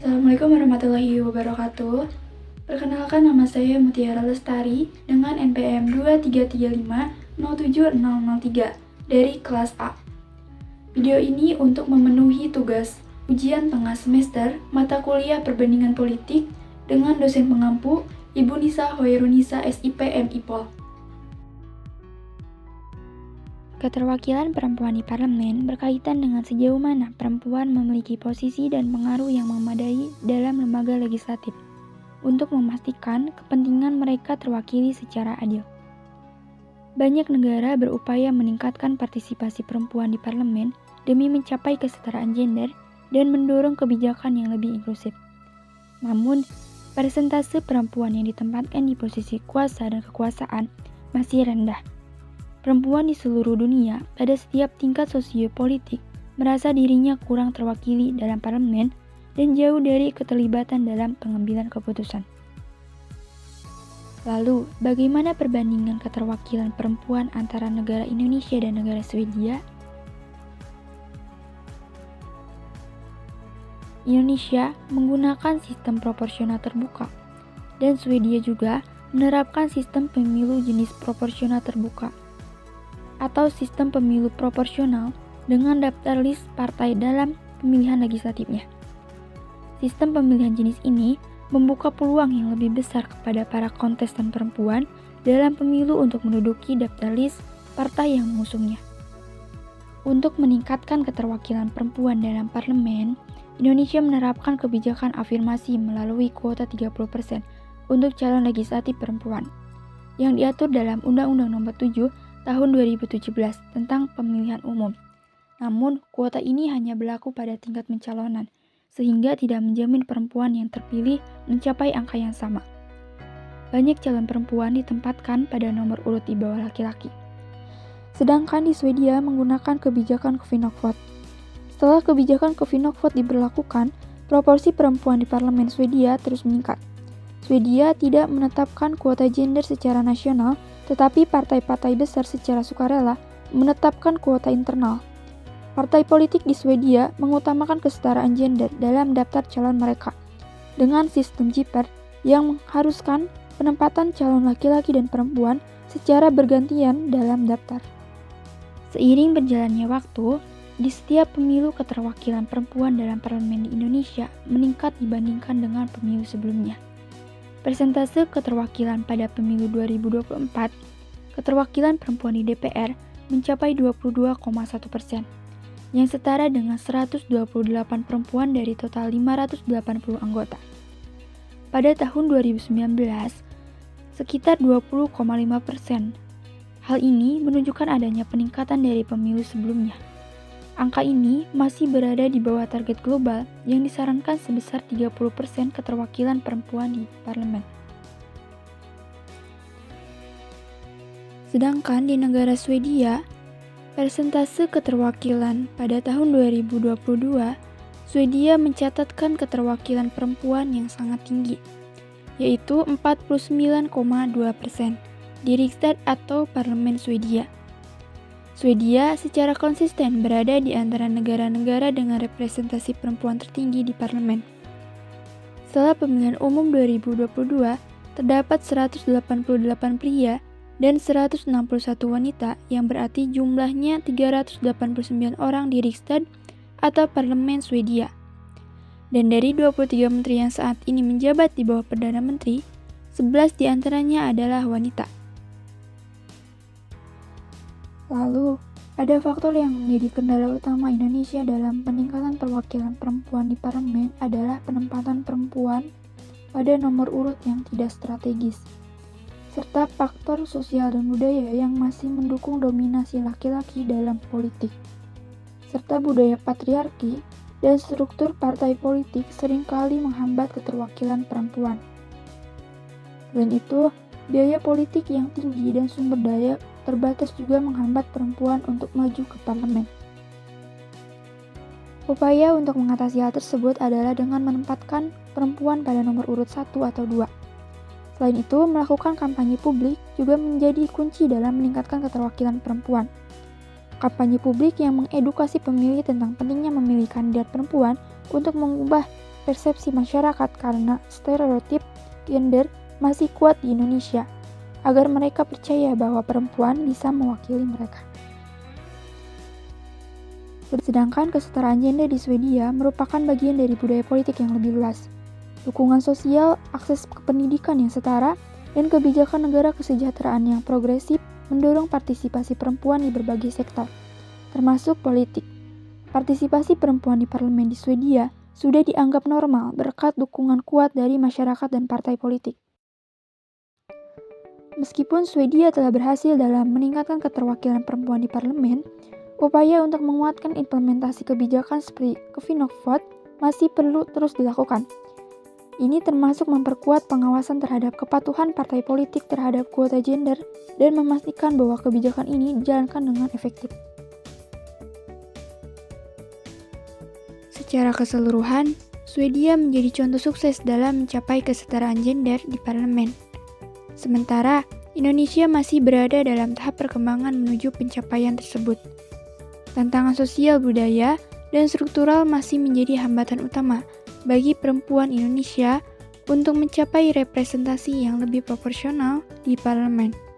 Assalamualaikum warahmatullahi wabarakatuh. Perkenalkan, nama saya Mutiara Lestari dengan NPM 2335070003 dari kelas A. Video ini untuk memenuhi tugas ujian tengah semester mata kuliah perbandingan politik dengan dosen pengampu Ibu Nisa Hoirunisa SIP MIPol. Keterwakilan perempuan di parlemen berkaitan dengan sejauh mana perempuan memiliki posisi dan pengaruh yang memadai dalam lembaga legislatif untuk memastikan kepentingan mereka terwakili secara adil. Banyak negara berupaya meningkatkan partisipasi perempuan di parlemen demi mencapai kesetaraan gender dan mendorong kebijakan yang lebih inklusif. Namun, persentase perempuan yang ditempatkan di posisi kuasa dan kekuasaan masih rendah. Perempuan di seluruh dunia pada setiap tingkat sosiopolitik merasa dirinya kurang terwakili dalam parlemen dan jauh dari keterlibatan dalam pengambilan keputusan. Lalu, bagaimana perbandingan keterwakilan perempuan antara negara Indonesia dan negara Swedia? Indonesia menggunakan sistem proporsional terbuka, dan Swedia juga menerapkan sistem pemilu jenis proporsional terbuka atau sistem pemilu proporsional dengan daftar list partai dalam pemilihan legislatifnya. Sistem pemilihan jenis ini membuka peluang yang lebih besar kepada para kontestan perempuan dalam pemilu untuk menduduki daftar list partai yang mengusungnya. Untuk meningkatkan keterwakilan perempuan dalam parlemen, Indonesia menerapkan kebijakan afirmasi melalui kuota 30% untuk calon legislatif perempuan yang diatur dalam Undang-Undang Nomor 7 Tahun 2017 tentang pemilihan umum. Namun, kuota ini hanya berlaku pada tingkat pencalonan, sehingga tidak menjamin perempuan yang terpilih mencapai angka yang sama. Banyak calon perempuan ditempatkan pada nomor urut di bawah laki-laki. Sedangkan di Swedia menggunakan kebijakan Kvinnokvot. Setelah kebijakan Kvinnokvot diberlakukan, proporsi perempuan di parlemen Swedia terus meningkat. Swedia tidak menetapkan kuota gender secara nasional, tetapi partai-partai besar secara sukarela menetapkan kuota internal. Partai politik di Swedia mengutamakan kesetaraan gender dalam daftar calon mereka, dengan sistem JIPER yang mengharuskan penempatan calon laki-laki dan perempuan secara bergantian dalam daftar. Seiring berjalannya waktu, di setiap pemilu keterwakilan perempuan dalam parlemen di Indonesia meningkat dibandingkan dengan pemilu sebelumnya. Persentase keterwakilan pada pemilu 2024, keterwakilan perempuan di DPR mencapai 22,1%, yang setara dengan 128 perempuan dari total 580 anggota. Pada tahun 2019, sekitar 20,5%. Hal ini menunjukkan adanya peningkatan dari pemilu sebelumnya. Angka ini masih berada di bawah target global yang disarankan sebesar 30% keterwakilan perempuan di parlemen. Sedangkan di negara Swedia, persentase keterwakilan pada tahun 2022, Swedia mencatatkan keterwakilan perempuan yang sangat tinggi, yaitu 49,2% di Riksdag atau Parlemen Swedia. Swedia secara konsisten berada di antara negara-negara dengan representasi perempuan tertinggi di parlemen. Setelah pemilihan umum 2022, terdapat 188 pria dan 161 wanita, yang berarti jumlahnya 389 orang di Riksdag atau Parlemen Swedia. Dan dari 23 menteri yang saat ini menjabat di bawah Perdana Menteri, 11 diantaranya adalah wanita. Lalu, ada faktor yang menjadi kendala utama Indonesia dalam peningkatan perwakilan perempuan di parlemen adalah penempatan perempuan pada nomor urut yang tidak strategis, serta faktor sosial dan budaya yang masih mendukung dominasi laki-laki dalam politik, serta budaya patriarki dan struktur partai politik seringkali menghambat keterwakilan perempuan. Selain itu, biaya politik yang tinggi dan sumber daya terbatas juga menghambat perempuan untuk maju ke parlemen. Upaya untuk mengatasi hal tersebut adalah dengan menempatkan perempuan pada nomor urut 1 atau 2. Selain itu, melakukan kampanye publik juga menjadi kunci dalam meningkatkan keterwakilan perempuan. Kampanye publik yang mengedukasi pemilih tentang pentingnya memilih kandidat perempuan untuk mengubah persepsi masyarakat karena stereotip gender masih kuat di Indonesia, agar mereka percaya bahwa perempuan bisa mewakili mereka. Sedangkan kesetaraan gender di Swedia merupakan bagian dari budaya politik yang lebih luas. Dukungan sosial, akses ke pendidikan yang setara, dan kebijakan negara kesejahteraan yang progresif mendorong partisipasi perempuan di berbagai sektor, termasuk politik. Partisipasi perempuan di parlemen di Swedia sudah dianggap normal berkat dukungan kuat dari masyarakat dan partai politik. Meskipun Swedia telah berhasil dalam meningkatkan keterwakilan perempuan di parlemen, upaya untuk menguatkan implementasi kebijakan seperti Kvinnovot masih perlu terus dilakukan. Ini termasuk memperkuat pengawasan terhadap kepatuhan partai politik terhadap kuota gender dan memastikan bahwa kebijakan ini dijalankan dengan efektif. Secara keseluruhan, Swedia menjadi contoh sukses dalam mencapai kesetaraan gender di parlemen. Sementara, Indonesia masih berada dalam tahap perkembangan menuju pencapaian tersebut. Tantangan sosial budaya dan struktural masih menjadi hambatan utama bagi perempuan Indonesia untuk mencapai representasi yang lebih proporsional di parlemen.